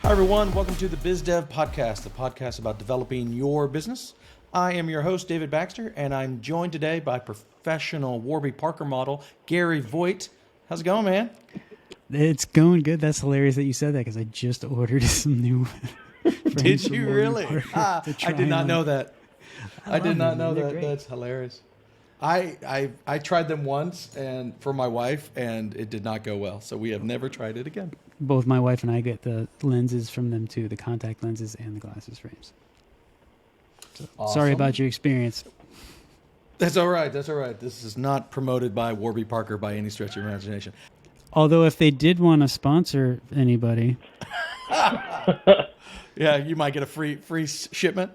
Hi, everyone. Welcome to the BizDev Podcast, the podcast about developing your business. I am your host, David Baxter, and I'm joined today by professional Warby Parker model, Gary Voigt. How's it going, man? It's going good. That's hilarious that you said that because I just ordered some new Did you really? I did not know that. I did not know that. Great. That's hilarious. I tried them once and for my wife, and it did not go well. So we have never tried it again. Both my wife and I get the lenses from them too, the contact lenses and the glasses frames. So, Awesome. Sorry about your experience. That's all right. That's all right. This is not promoted by Warby Parker by any stretch of imagination. Although if they did want to sponsor anybody. Yeah, you might get a free shipment.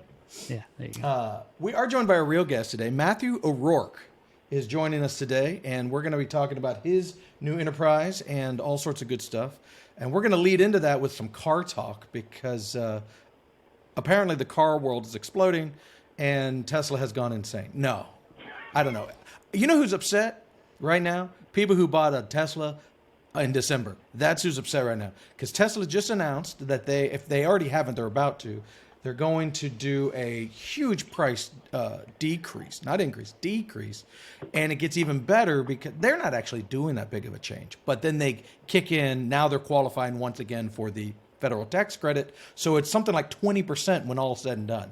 Yeah, there you go. We are joined by a real guest today. Matthew O'Rourke is joining us today, and we're going to be talking about his new enterprise and all sorts of good stuff. And we're going to lead into that with some car talk because apparently the car world is exploding and Tesla has gone insane. No, I don't know. You know who's upset right now? People who bought a Tesla in December. That's who's upset right now. Because Tesla just announced that if they already haven't, they're about to. They're going to do a huge price decrease, not increase, decrease. And it gets even better because they're not actually doing that big of a change. But then they kick in. Now they're qualifying once again for the federal tax credit. So it's something like 20% when all is said and done.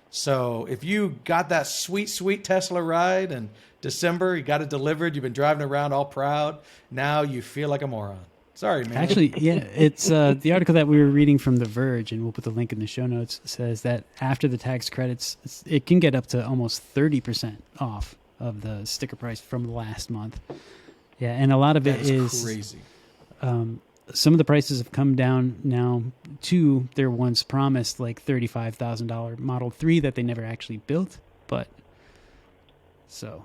So if you got that sweet, sweet Tesla ride in December, you got it delivered, you've been driving around all proud, now you feel like a moron. Sorry, man. Actually, yeah, it's the article that we were reading from The Verge, and we'll put the link in the show notes, says that after the tax credits, it can get up to almost 30% off of the sticker price from last month. Yeah, and a lot of it is crazy. Some of the prices have come down now to their once promised like $35,000 Model 3 that they never actually built, but so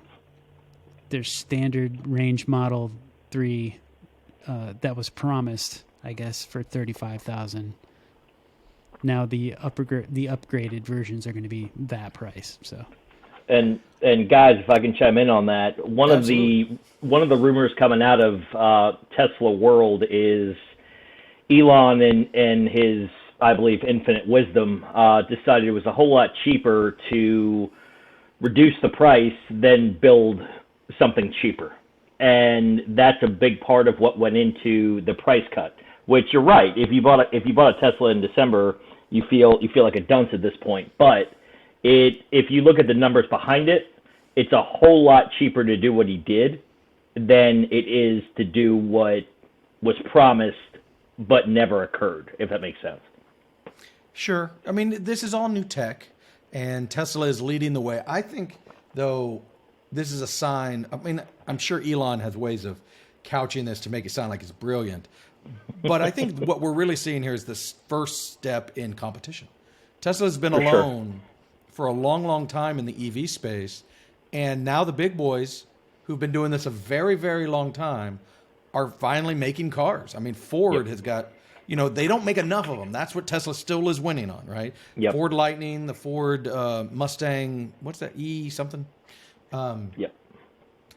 their standard range Model 3 that was promised, I guess, for $35,000. Now the upgraded versions are going to be that price. So, and guys, if I can chime in on that, one of the rumors coming out of Tesla world is Elon and his, I believe, infinite wisdom decided it was a whole lot cheaper to reduce the price than build something cheaper. And that's a big part of what went into the price cut. Which you're right. If you bought a Tesla in December, you feel like a dunce at this point. But if you look at the numbers behind it, it's a whole lot cheaper to do what he did than it is to do what was promised but never occurred. If that makes sense. Sure. I mean, this is all new tech, and Tesla is leading the way. I think, though, this is a sign. I mean, I'm sure Elon has ways of couching this to make it sound like it's brilliant. But I think what we're really seeing here is this first step in competition. Tesla's been alone for a long, long time in the EV space. And now the big boys who've been doing this a very, very long time are finally making cars. I mean, Ford has got, they don't make enough of them. That's what Tesla still is winning on, right? Yep. Ford Lightning, the Ford Mustang, what's that, E something?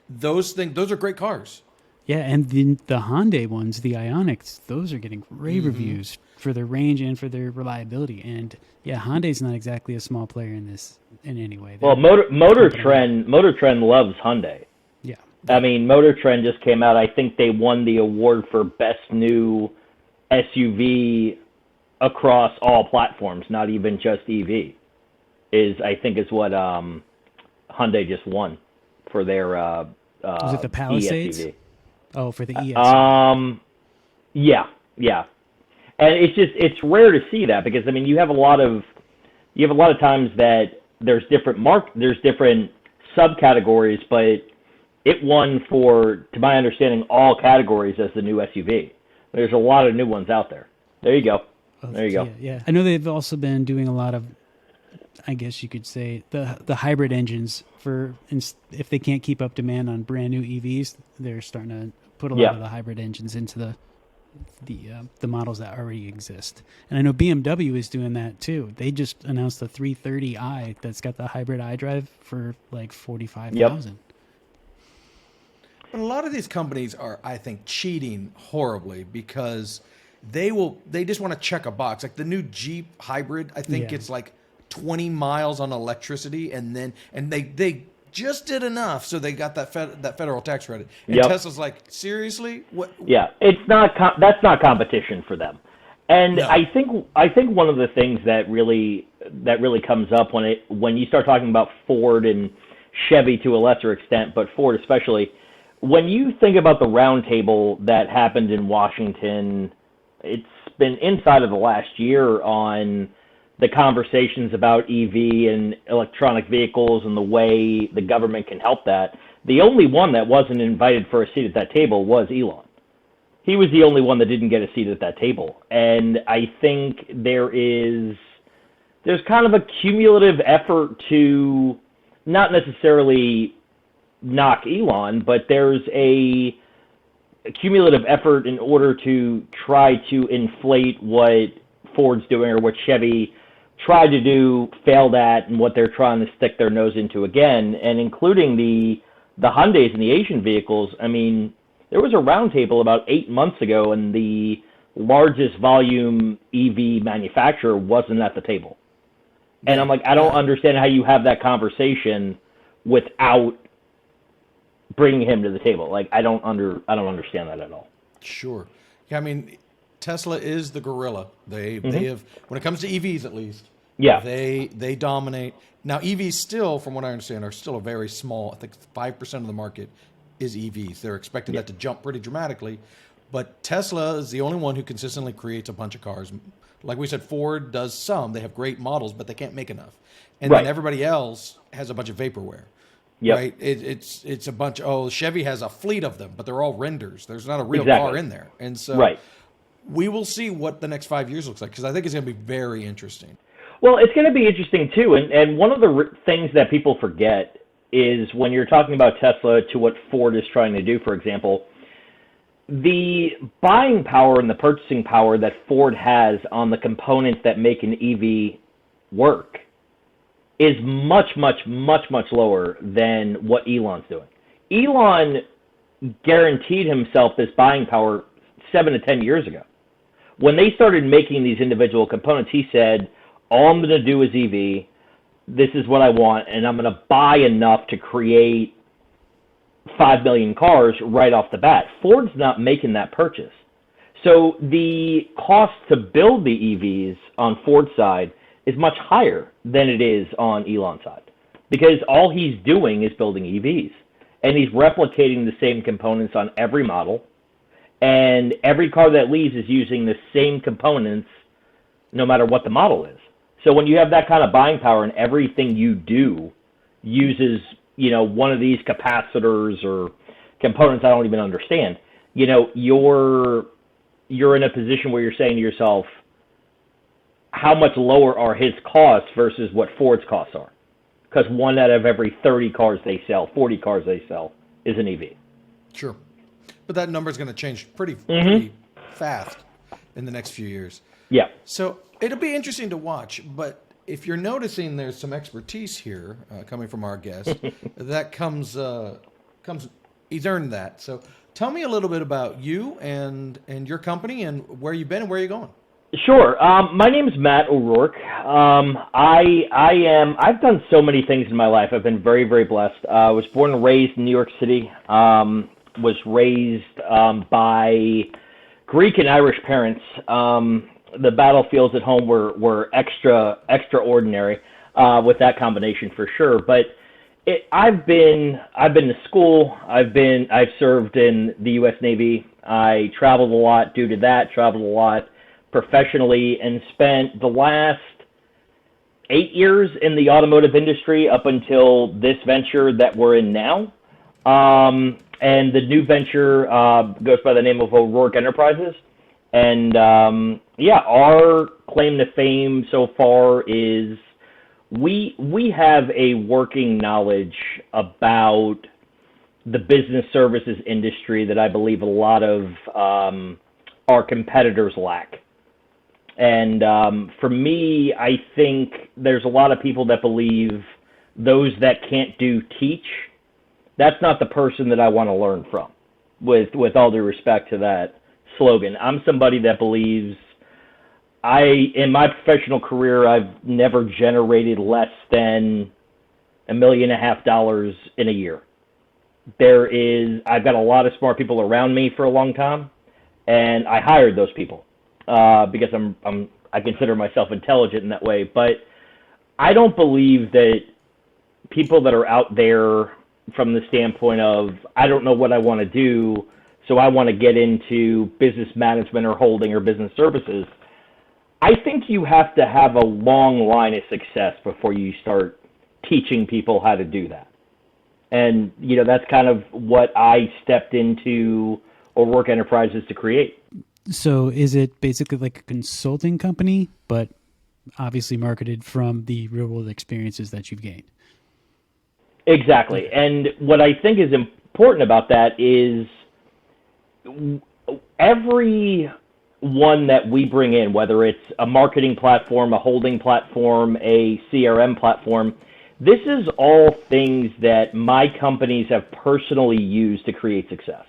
Those are great cars. Yeah, and the Hyundai ones, the Ioniqs, those are getting rave reviews for their range and for their reliability. And yeah, Hyundai's not exactly a small player in this in any way. Well, Motor Trend loves Hyundai. Yeah. I mean, Motor Trend just came out. I think they won the award for best new SUV across all platforms, not even just EV. I think is what Hyundai just won for their was it the Palisades? e-SUV. Oh, for the ES. Yeah. And it's rare to see that because I mean you have a lot of times that there's different subcategories, but it won for, to my understanding, all categories as the new SUV. There's a lot of new ones out there. There you go. Yeah. I know they've also been doing a lot of, I guess you could say, the hybrid engines for if they can't keep up demand on brand new EVs, they're starting to put a lot of the hybrid engines into the models that already exist. And I know BMW is doing that too. They just announced the 330i that's got the hybrid iDrive for like $45,000. Yep. But a lot of these companies are, I think, cheating horribly because they just want to check a box. Like the new Jeep hybrid, I think Yeah. it's like 20 miles on electricity, and they just did enough so they got that federal tax credit. And Yep. Tesla's like, seriously? What? Yeah, it's not. That's not competition for them. And No. I think one of the things that really comes up when you start talking about Ford and Chevy to a lesser extent, but Ford especially, when you think about the roundtable that happened in Washington, it's been inside of the last year on the conversations about EV and electronic vehicles and the way the government can help that. The only one that wasn't invited for a seat at that table was Elon. He was the only one that didn't get a seat at that table. And I think there's kind of a cumulative effort to not necessarily knock Elon, but there's a cumulative effort in order to try to inflate what Ford's doing or what Chevy tried to do, failed at, and what they're trying to stick their nose into again, and including the Hyundais and the Asian vehicles. I mean, there was a roundtable about 8 months ago, and the largest volume EV manufacturer wasn't at the table. And I'm like, I don't understand how you have that conversation without bringing him to the table. Like, I don't understand that at all. Sure. Yeah, I mean, Tesla is the gorilla. They have, when it comes to EVs at least, Yeah. they dominate. Now EVs still, from what I understand, are still a very small, I think 5% of the market is EVs. They're expecting that to jump pretty dramatically. But Tesla is the only one who consistently creates a bunch of cars. Like we said, Ford does some. They have great models, but they can't make enough. And Right. then everybody else has a bunch of vaporware. Yep. Right? It's a bunch. Oh, Chevy has a fleet of them, but they're all renders. There's not a real Exactly. car in there. And so Right. we will see what the next 5 years looks like, because I think it's going to be very interesting. Well, it's going to be interesting too, and one of the things that people forget is when you're talking about Tesla to what Ford is trying to do, for example, the buying power and the purchasing power that Ford has on the components that make an EV work is much, much, much, much lower than what Elon's doing. Elon guaranteed himself this buying power 7 to 10 years ago. When they started making these individual components, he said, all I'm going to do is EV. This is what I want, and I'm going to buy enough to create 5 million cars right off the bat. Ford's not making that purchase. So the cost to build the EVs on Ford's side is much higher than it is on Elon's side, because all he's doing is building EVs, and he's replicating the same components on every model, and every car that leaves is using the same components no matter what the model is. So when you have that kind of buying power and everything you do uses, one of these capacitors or components I don't even understand, you're in a position where you're saying to yourself, how much lower are his costs versus what Ford's costs are? Because 1 out of every 30 cars they sell, 40 cars they sell, is an EV. Sure. But that number is going to change pretty fast in the next few years. Yeah. So it'll be interesting to watch. But if you're noticing there's some expertise here coming from our guest, that comes, he's earned that. So tell me a little bit about you and your company and where you've been and where you're going. Sure. My name is Matt O'Rourke. I've done so many things in my life. I've been very, very blessed. I was born and raised in New York City. Was raised by Greek and Irish parents. The battlefields at home were extraordinary with that combination for sure. But I've been to school. I've served in the U.S. Navy. I traveled a lot due to that. Traveled a lot professionally, and spent the last 8 years in the automotive industry up until this venture that we're in now. And the new venture goes by the name of O'Rourke Enterprises. And our claim to fame so far is we have a working knowledge about the business services industry that I believe a lot of our competitors lack. And for me, I think there's a lot of people that believe those that can't do teach. That's not the person that I want to learn from, with all due respect to that slogan. I'm somebody that believes in my professional career, I've never generated less than $1.5 million in a year. I've got a lot of smart people around me for a long time, and I hired those people because I consider myself intelligent in that way. But I don't believe that people that are out there from the standpoint of, I don't know what I want to do, so I want to get into business management or holding or business services. I think you have to have a long line of success before you start teaching people how to do that. And, that's kind of what I stepped into O'Rourke Enterprises to create. So is it basically like a consulting company, but obviously marketed from the real world experiences that you've gained? Exactly. And what I think is important about that is every one that we bring in, whether it's a marketing platform, a holding platform, a CRM platform, this is all things that my companies have personally used to create success.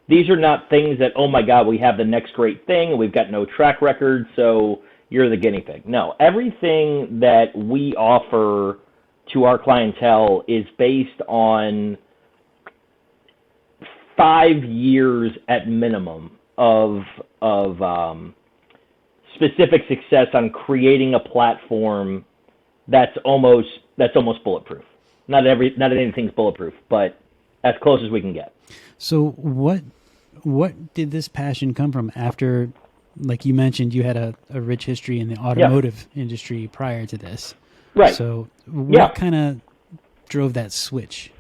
These are not things that, oh my God, we have the next great thing and we've got no track record, so you're the guinea pig. No, everything that we offer to our clientele is based on 5 years at minimum of specific success on creating a platform that's almost bulletproof. Not anything's bulletproof, but as close as we can get. So what did this passion come from after, like you mentioned, you had a rich history in the automotive industry prior to this? Right. So what kind of drove that switch?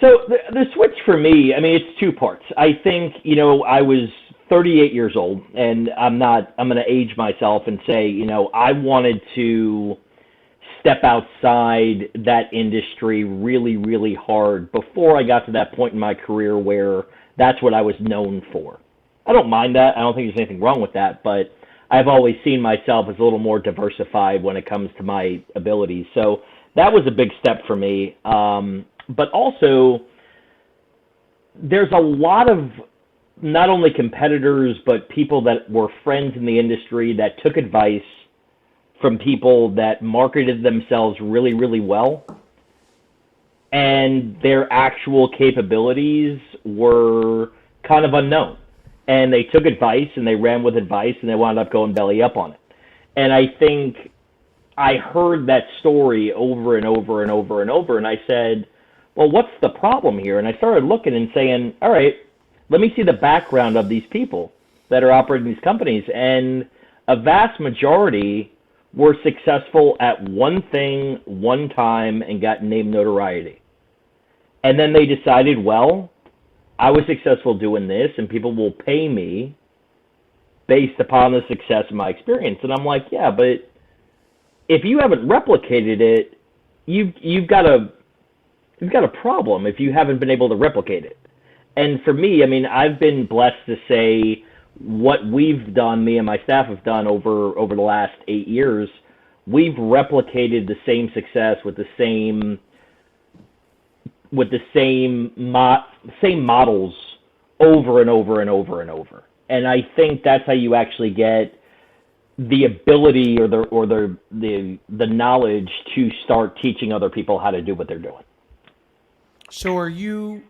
So the switch for me, it's two parts. I think, I was 38 years old, and I'm going to age myself and say, I wanted to step outside that industry really, really hard before I got to that point in my career where that's what I was known for. I don't mind that. I don't think there's anything wrong with that, but I've always seen myself as a little more diversified when it comes to my abilities. So that was a big step for me. But also, there's a lot of not only competitors, but people that were friends in the industry that took advice from people that marketed themselves really, really well. And their actual capabilities were kind of unknown. And they took advice and they ran with advice and they wound up going belly up on it. And I think I heard that story over and over and over and over. And I said, well, what's the problem here? And I started looking and saying, all right, let me see the background of these people that are operating these companies. And a vast majority were successful at one thing, one time, and got name notoriety. And then they decided, well, I was successful doing this, and people will pay me based upon the success of my experience. And I'm like, yeah, but if you haven't replicated it, you've got a problem if you haven't been able to replicate it. And for me, I've been blessed to say what we've done, me and my staff have done over the last 8 years. We've replicated the same success with the same models over and over and over and over. And I think that's how you actually get the ability or the knowledge to start teaching other people how to do what they're doing. So are you,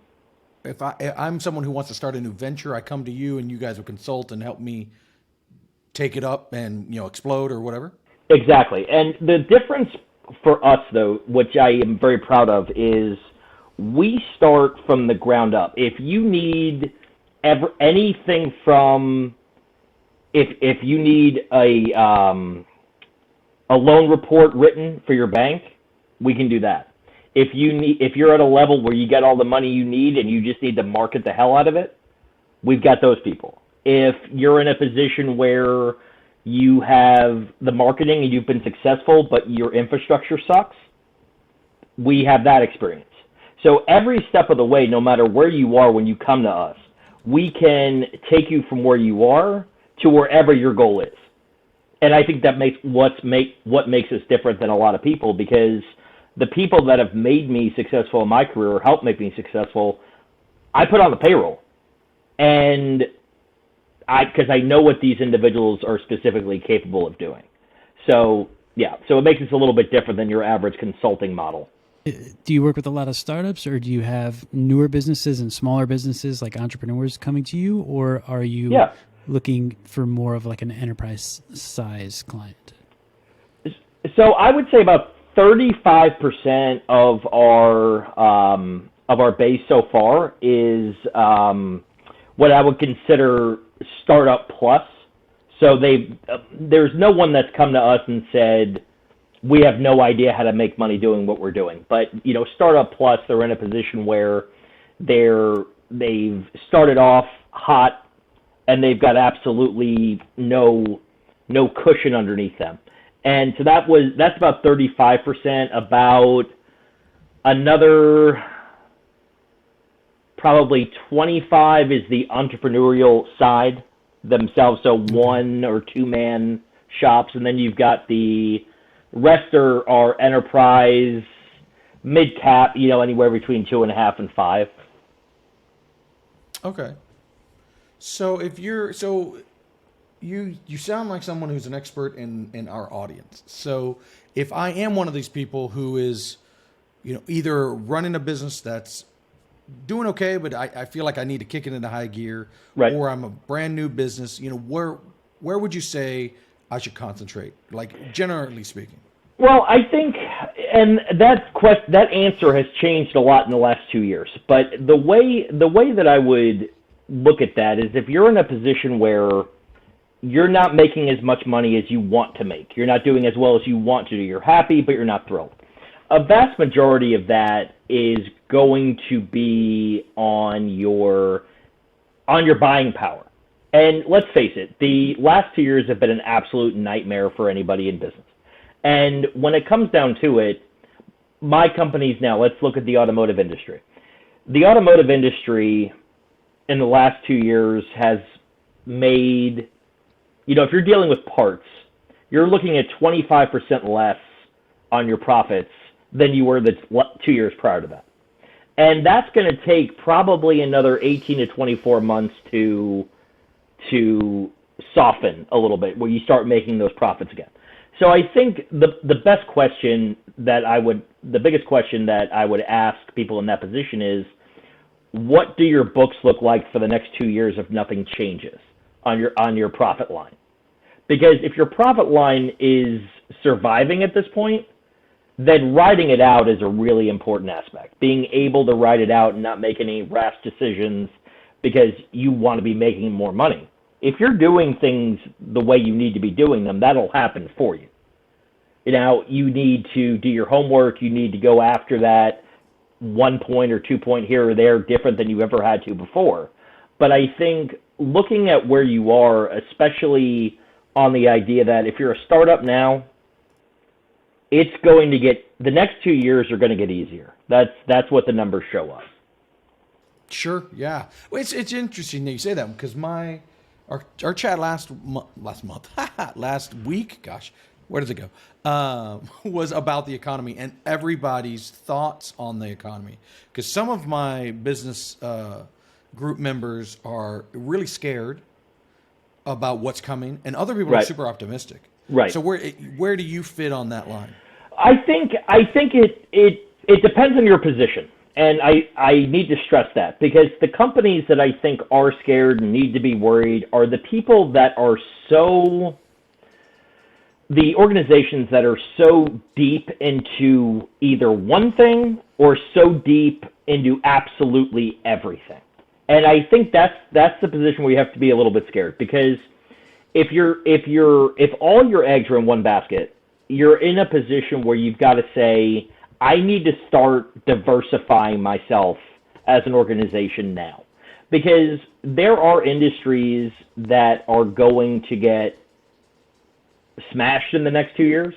if I'm someone who wants to start a new venture, I come to you and you guys will consult and help me take it up and, explode or whatever? Exactly. And the difference for us, though, which I am very proud of, is we start from the ground up. If you need anything from, if you need a loan report written for your bank, we can do that. If you're at a level where you get all the money you need and you just need to market the hell out of it, we've got those people. If you're in a position where you have the marketing and you've been successful, but your infrastructure sucks, we have that experience. So every step of the way, no matter where you are when you come to us, we can take you from where you are to wherever your goal is. And I think that makes what makes us different than a lot of people, because the people that have made me successful in my career or helped make me successful, I put on the payroll. And because I know what these individuals are specifically capable of doing. So yeah, so it makes us a little bit different than your average consulting model. Do you work with a lot of startups, or do you have newer businesses and smaller businesses like entrepreneurs coming to you, or are you looking for more of like an enterprise size client? So I would say about 35% of our base so far is what I would consider startup plus. So there's no one that's come to us and said, we have no idea how to make money doing what we're doing. But, startup plus, they're in a position where they've started off hot and they've got absolutely no cushion underneath them. And so that's about 35%. About another probably 25 is the entrepreneurial side themselves, so one or two man shops, and then you've got the rest are enterprise, mid cap, anywhere between 2.5 and 5. Okay. So you sound like someone who's an expert in our audience. So if I am one of these people who is, either running a business that's doing okay, but I feel like I need to kick it into high gear, right, or I'm a brand new business, where would you say I should concentrate, like generally speaking? Well, I think, and that answer has changed a lot in the last 2 years. But the way that I would look at that is, if you're in a position where you're not making as much money as you want to make, you're not doing as well as you want to do, you're happy but you're not thrilled. A vast majority of that is going to be on your buying power. And let's face it, the last 2 years have been an absolute nightmare for anybody in business. And when it comes down to it, my companies now, let's look at the automotive industry. The automotive industry in the last 2 years has made, if you're dealing with parts, you're looking at 25% less on your profits than you were the 2 years prior to that. And that's going to take probably another 18 to 24 months to soften a little bit, where you start making those profits again. So I think the biggest question that I would ask people in that position is, what do your books look like for the next 2 years if nothing changes on your profit line? Because if your profit line is surviving at this point, then riding it out is a really important aspect. Being able to ride it out and not make any rash decisions because you want to be making more money. If you're doing things the way you need to be doing them, that'll happen for you. You need to do your homework. You need to go after that 1 point or 2 point here or there different than you ever had to before. But I think looking at where you are, especially on the idea that if you're a startup now, it's going to get, the next 2 years are going to get easier. That's what the numbers show us. Sure, yeah. Well, it's interesting that you say that, because our chat last week, gosh, where does it go? Was about the economy and everybody's thoughts on the economy. Because some of my business group members are really scared about what's coming, and other people are super optimistic. Right. So where do you fit on that line? I think it depends on your position. And I need to stress that, because the companies that I think are scared and need to be worried are the people that are the organizations that are so deep into either one thing or so deep into absolutely everything. And I think that's the position where you have to be a little bit scared, because if all your eggs are in one basket, you're in a position where you've got to say, I need to start diversifying myself as an organization now, because there are industries that are going to get smashed in the next 2 years,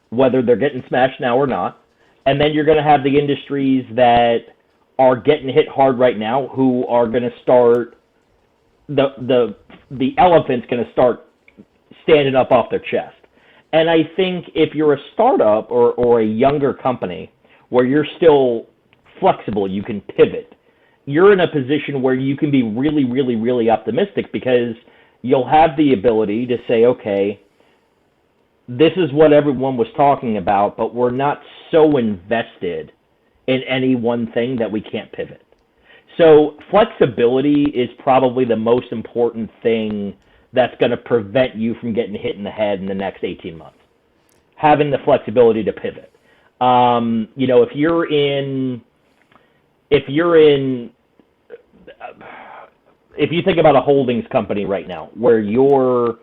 whether they're getting smashed now or not. And then you're going to have the industries that are getting hit hard right now, who are going to start, the elephant's going to start standing up off their chest. And I think if you're a startup or a younger company where you're still flexible, you can pivot, you're in a position where you can be really, really, really optimistic, because you'll have the ability to say, okay, this is what everyone was talking about, but we're not so invested in any one thing that we can't pivot. So flexibility is probably the most important thing that's going to prevent you from getting hit in the head in the next 18 months. Having the flexibility to pivot. You know, if you're in, if you think about a holdings company right now, where you're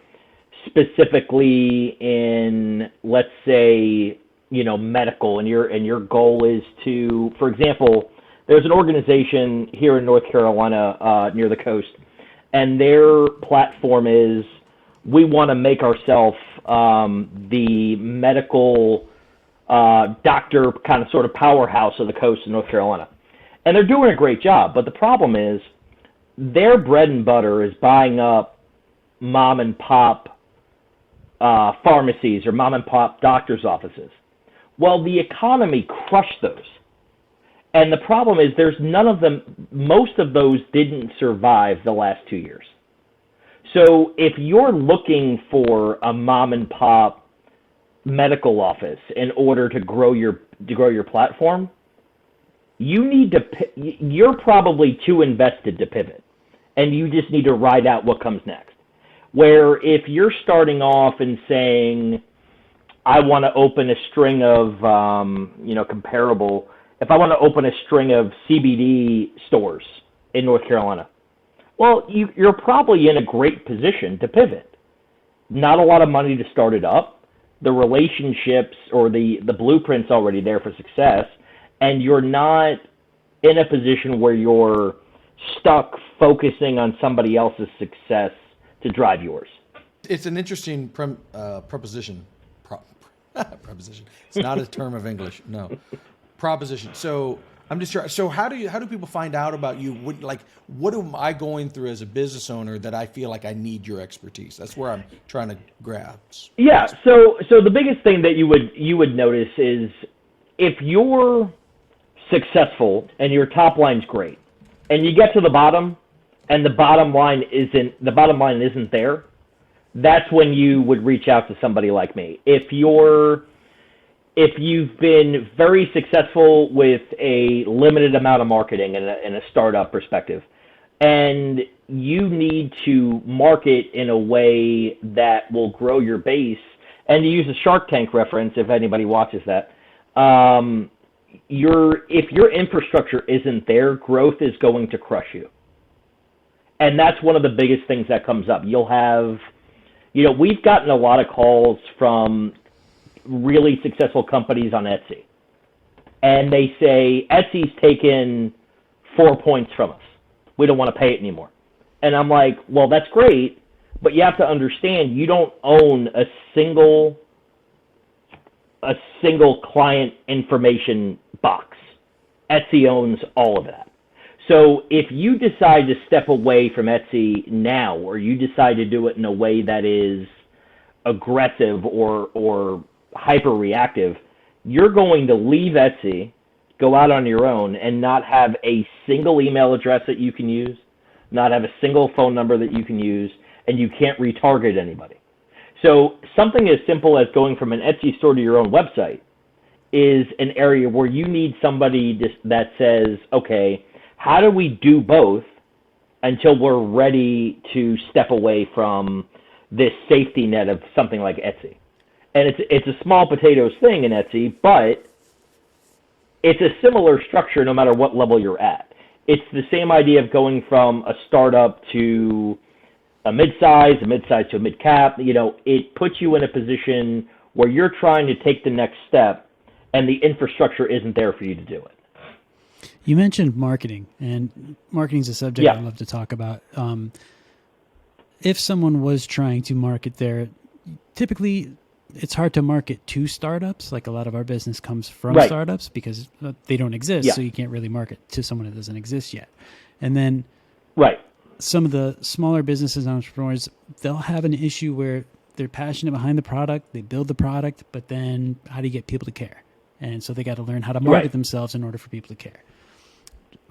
specifically in, let's say, you know, medical, and your goal is to, for example, there's an organization here in North Carolina near the coast, and their platform is, we want to make ourselves the medical doctor kind of sort of powerhouse of the coast of North Carolina. And they're doing a great job, but the problem is their bread and butter is buying up mom and pop pharmacies or mom and pop doctor's offices. Well, the economy crushed those. And the problem is there's none of them, most of those didn't survive the last 2 years. So if you're looking for a mom and pop medical office in order to grow your platform, you're probably too invested to pivot, and you just need to ride out what comes next. Where if you're starting off and saying, I want to open a string of, comparable, if I want to open a string of CBD stores in North Carolina, well, you're probably in a great position to pivot. Not a lot of money to start it up. The relationships or the blueprint's already there for success, and you're not in a position where you're stuck focusing on somebody else's success to drive yours. It's an interesting proposition. Proposition. It's not a term of English. No. Proposition. So I'm just trying. So how do people find out about you? What am I going through as a business owner that I feel like I need your expertise? That's where I'm trying to grasp. Yeah. So the biggest thing that you would notice is if you're successful and your top line's great, and you get to the bottom, and the bottom line isn't there, that's when you would reach out to somebody like me. If you've been very successful with a limited amount of marketing in a startup perspective, and you need to market in a way that will grow your base, and to use a Shark Tank reference, if anybody watches that, if your infrastructure isn't there, growth is going to crush you. And that's one of the biggest things that comes up. You'll have, we've gotten a lot of calls from really successful companies on Etsy. And they say, Etsy's taken 4 points from us. We don't want to pay it anymore. And I'm like, well, that's great, but you have to understand you don't own a single client information box. Etsy owns all of that. So if you decide to step away from Etsy now, or you decide to do it in a way that is aggressive or hyper-reactive, you're going to leave Etsy, go out on your own, and not have a single email address that you can use, not have a single phone number that you can use, and you can't retarget anybody. So something as simple as going from an Etsy store to your own website is an area where you need somebody that says, okay, how do we do both until we're ready to step away from this safety net of something like Etsy? And it's a small potatoes thing in Etsy, but it's a similar structure no matter what level you're at. It's the same idea of going from a startup to a mid-size to a mid-cap. It puts you in a position where you're trying to take the next step, and the infrastructure isn't there for you to do it. You mentioned marketing, and marketing is a subject I love to talk about. If someone was trying to market there, typically it's hard to market to startups. Like a lot of our business comes from startups because they don't exist, so you can't really market to someone that doesn't exist yet. And then some of the smaller businesses and entrepreneurs, they'll have an issue where they're passionate behind the product, they build the product, but then how do you get people to care? And so they got to learn how to market themselves in order for people to care.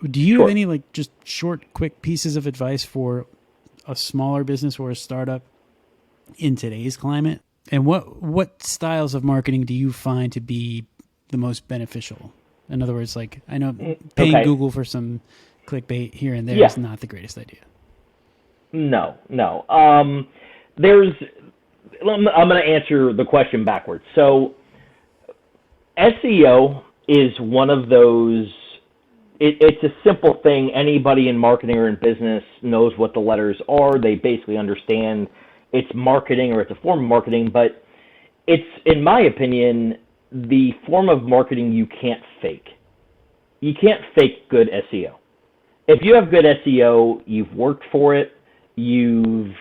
Do you have any just short, quick pieces of advice for a smaller business or a startup in today's climate? And what styles of marketing do you find to be the most beneficial? In other words, like, I know paying Google for some clickbait here and there is not the greatest idea. No. I'm going to answer the question backwards. So SEO is one of those, it's a simple thing. Anybody in marketing or in business knows what the letters are. They basically understand it's marketing or it's a form of marketing, but it's, in my opinion, the form of marketing you can't fake. You can't fake good SEO. If you have good SEO, you've worked for it, you've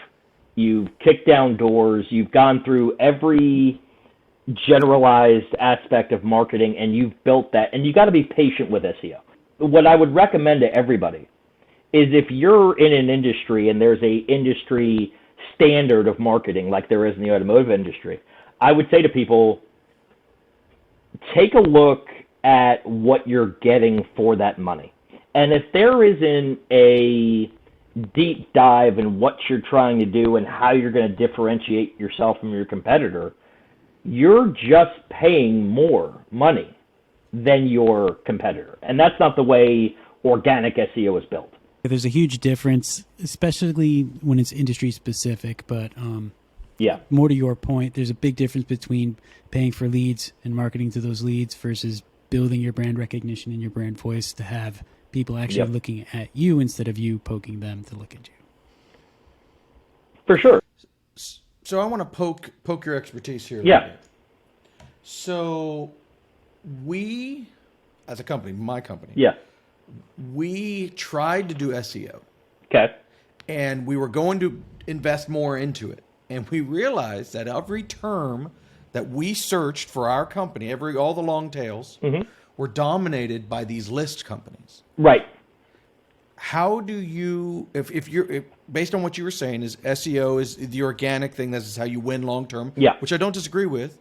kicked down doors, you've gone through every generalized aspect of marketing, and you've built that, and you got to be patient with SEO. What I would recommend to everybody is, if you're in an industry and there's a industry standard of marketing like there is in the automotive industry, I would say to people, take a look at what you're getting for that money. And if there isn't a deep dive in what you're trying to do and how you're going to differentiate yourself from your competitor, you're just paying more money than your competitor. And that's not the way organic SEO is built. There's a huge difference, especially when it's industry specific, but more to your point, there's a big difference between paying for leads and marketing to those leads versus building your brand recognition and your brand voice to have people actually looking at you instead of you poking them to look at you. For sure. So I want to poke your expertise here. Yeah. So we, as a company, my company, we tried to do SEO. Okay. And we were going to invest more into it. And we realized that every term that we searched for our company, all the long tails, were dominated by these list companies. Right. How do you, if based on what you were saying, is SEO is the organic thing, this is how you win long term, which I don't disagree with,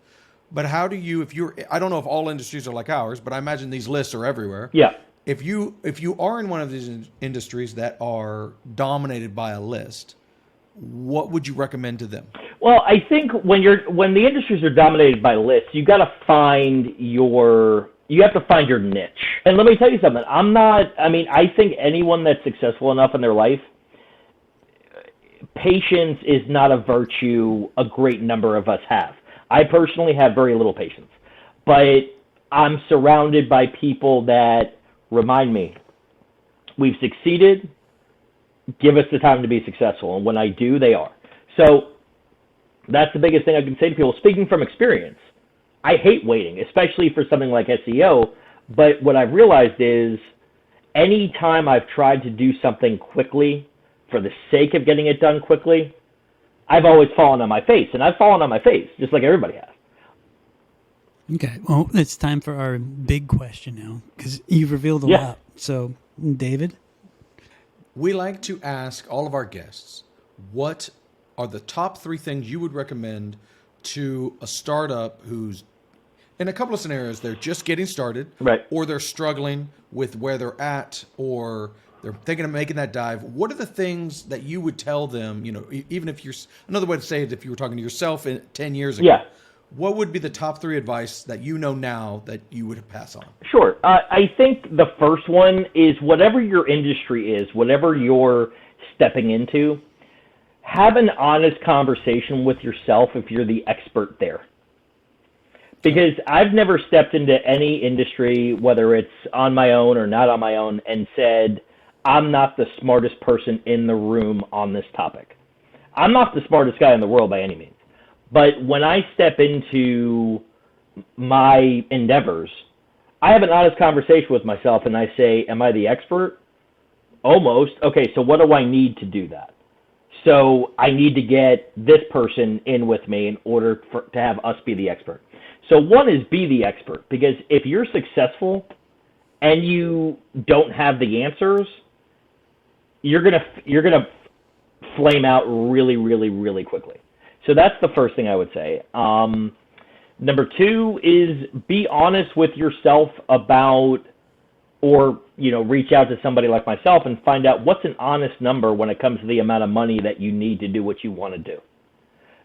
but how do you, I don't know if all industries are like ours, but I imagine these lists are everywhere. Yeah. If you are in one of these industries that are dominated by a list, what would you recommend to them? Well, I think when the industries are dominated by lists, you have to find your niche. And let me tell you something. I think anyone that's successful enough in their life, patience is not a virtue a great number of us have. I personally have very little patience, but I'm surrounded by people that remind me, we've succeeded, give us the time to be successful. And when I do, they are. So that's the biggest thing I can say to people. Speaking from experience, I hate waiting, especially for something like SEO. But what I've realized is, any time I've tried to do something quickly for the sake of getting it done quickly, I've always fallen on my face. And I've fallen on my face, just like everybody has. Okay, well, it's time for our big question now, because you've revealed a lot. So, David? We like to ask all of our guests, what are the top 3 things you would recommend to a startup who's, in a couple of scenarios, they're just getting started, or they're struggling with where they're at, or they're thinking of making that dive. What are the things that you would tell them, even if you're, another way to say it, if you were talking to yourself 10 years ago, what would be the top 3 advice that you know now that you would pass on? Sure. I think the first one is, whatever your industry is, whatever you're stepping into, have an honest conversation with yourself if you're the expert there. Because I've never stepped into any industry, whether it's on my own or not on my own, and said, I'm not the smartest person in the room on this topic. I'm not the smartest guy in the world by any means. But when I step into my endeavors, I have an honest conversation with myself and I say, am I the expert? Almost. Okay, so what do I need to do that? So I need to get this person in with me in order to have us be the expert. So one is, be the expert, because if you're successful and you don't have the answers, you're gonna flame out really, really, really quickly. So that's the first thing I would say. Number 2 is, be honest with yourself about or, reach out to somebody like myself and find out what's an honest number when it comes to the amount of money that you need to do what you want to do.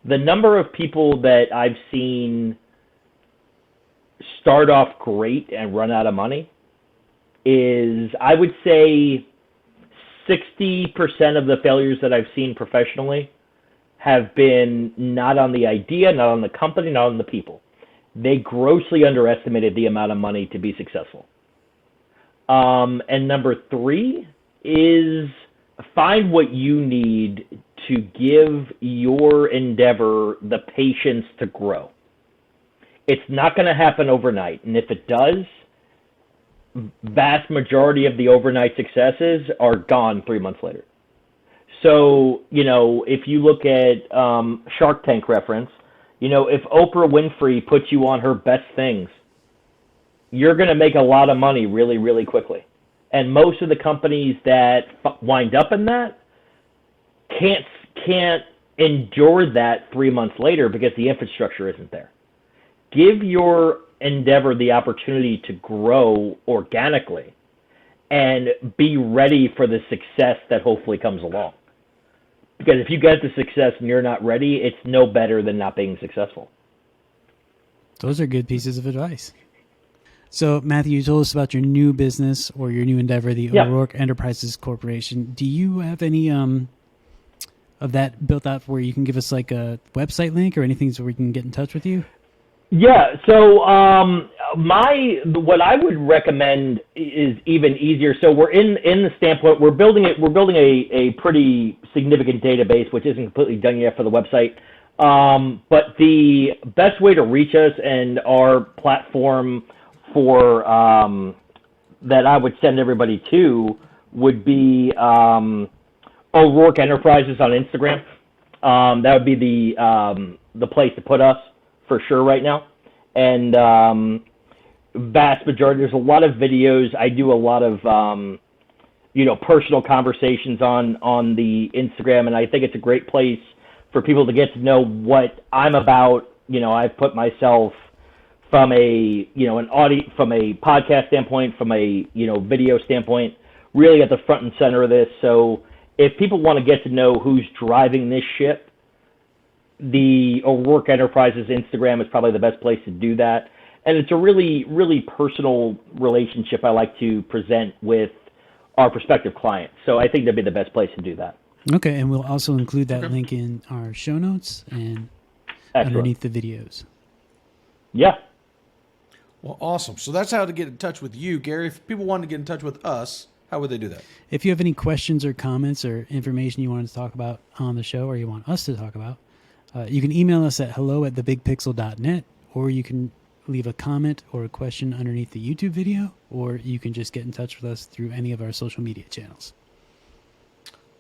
The number of people that I've seen start off great and run out of money is, I would say, 60% of the failures that I've seen professionally have been not on the idea, not on the company, not on the people. They grossly underestimated the amount of money to be successful. And number 3 is find what you need to give your endeavor the patience to grow. It's not going to happen overnight. And if it does, vast majority of the overnight successes are gone 3 months later. So, if you look at Shark Tank reference, if Oprah Winfrey puts you on her best things, you're going to make a lot of money really, really quickly. And most of the companies that wind up in that can't endure that 3 months later because the infrastructure isn't there. Give your endeavor the opportunity to grow organically and be ready for the success that hopefully comes along. Because if you get the success and you're not ready, it's no better than not being successful. Those are good pieces of advice. So, Matthew, you told us about your new business or your new endeavor, the O'Rourke Enterprises Corporation. Do you have any of that built out where you can give us like a website link or anything so we can get in touch with you? Yeah. So, what I would recommend is even easier. So we're in the standpoint we're building a pretty significant database, which isn't completely done yet for the website. But the best way to reach us and our platform for that I would send everybody to would be O'Rourke Enterprises on Instagram. That would be the place to put us for sure right now. And vast majority, there's a lot of videos. I do a lot of personal conversations on the Instagram, and I think it's a great place for people to get to know what I'm about. I've put myself from a from a podcast standpoint, from a video standpoint, really at the front and center of this. So if people want to get to know who's driving this ship, the O'Rourke Enterprises Instagram is probably the best place to do that. And it's a really, really personal relationship I like to present with our prospective clients. So I think that'd be the best place to do that. Okay, and we'll also include that link in our show notes and underneath the videos. Yeah. Well, awesome. So that's how to get in touch with you, Gary. If people wanted to get in touch with us, how would they do that? If you have any questions or comments or information you want to talk about on the show or you want us to talk about, you can email us at hello@thebigpixel.net, or you can leave a comment or a question underneath the YouTube video, or you can just get in touch with us through any of our social media channels.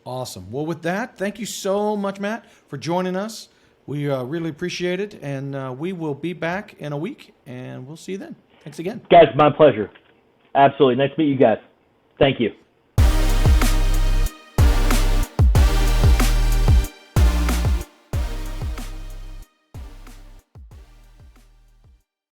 Awesome. Well, with that, thank you so much, Matt, for joining us. We really appreciate it, and we will be back in a week, and we'll see you then. Thanks again. Guys, my pleasure. Absolutely. Nice to meet you guys. Thank you.